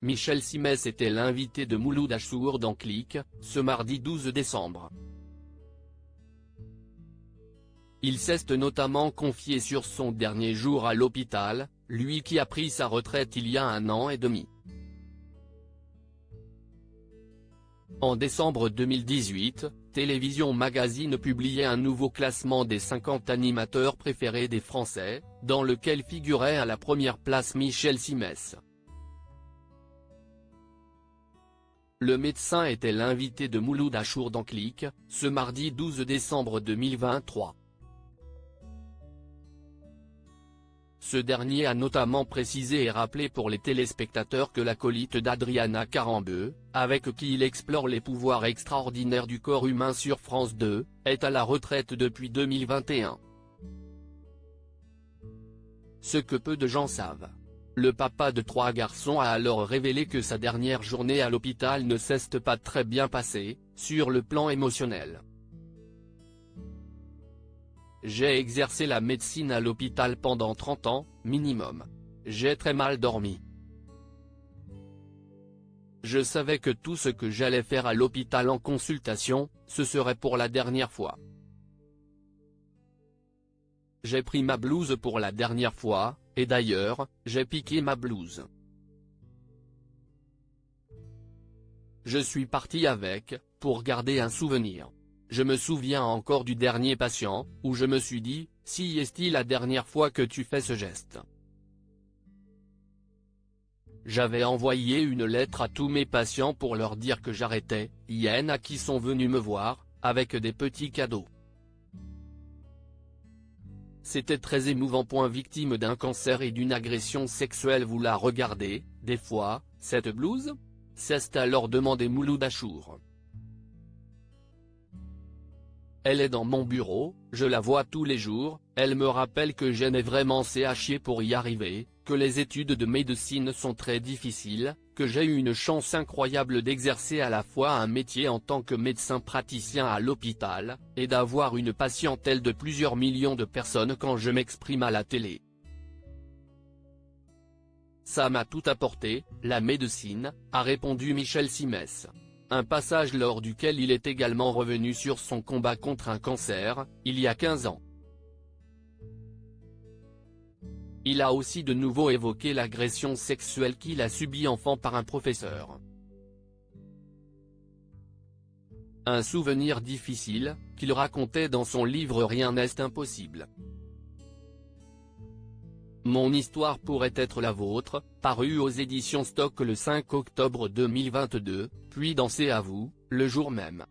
Michel Simès était l'invité de Mouloud Achour dans Click, ce mardi 12 décembre. Il s'est notamment confié sur son dernier jour à l'hôpital, lui qui a pris sa retraite il y a 1 an et demi. En décembre 2018, Télévision Magazine publiait un nouveau classement des 50 animateurs préférés des Français, dans lequel figurait à la première place Michel Simès. Le médecin était l'invité de Mouloud Achour dans Click, ce mardi 12 décembre 2023. Ce dernier a notamment précisé et rappelé pour les téléspectateurs que l'acolyte d'Adriana Carambeu, avec qui il explore les pouvoirs extraordinaires du corps humain sur France 2, est à la retraite depuis 2021. Ce que peu de gens savent. Le papa de 3 garçons a alors révélé que sa dernière journée à l'hôpital ne s'est pas très bien passée, sur le plan émotionnel. J'ai exercé la médecine à l'hôpital pendant 30 ans, minimum. J'ai très mal dormi. Je savais que tout ce que j'allais faire à l'hôpital en consultation, ce serait pour la dernière fois. J'ai pris ma blouse pour la dernière fois, et d'ailleurs, j'ai piqué ma blouse. Je suis parti avec, pour garder un souvenir. Je me souviens encore du dernier patient, où je me suis dit, si est-il la dernière fois que tu fais ce geste. J'avais envoyé une lettre à tous mes patients pour leur dire que j'arrêtais, Yen à qui sont venus me voir, avec des petits cadeaux. C'était très émouvant. Victime d'un cancer et d'une agression sexuelle. Vous la regardez, des fois, cette blouse ? S'est alors demandé Mouloud Achour. Elle est dans mon bureau, je la vois tous les jours, elle me rappelle que je n'ai vraiment à chier pour y arriver, que les études de médecine sont très difficiles, que j'ai eu une chance incroyable d'exercer à la fois un métier en tant que médecin praticien à l'hôpital, et d'avoir une patientèle de plusieurs millions de personnes quand je m'exprime à la télé. Ça m'a tout apporté, la médecine, a répondu Michel Simès. Un passage lors duquel il est également revenu sur son combat contre un cancer, il y a 15 ans. Il a aussi de nouveau évoqué l'agression sexuelle qu'il a subie enfant par un professeur. Un souvenir difficile, qu'il racontait dans son livre Rien n'est impossible. Mon histoire pourrait être la vôtre, paru aux éditions Stock le 5 octobre 2022, puis dans C'est à vous, le jour même.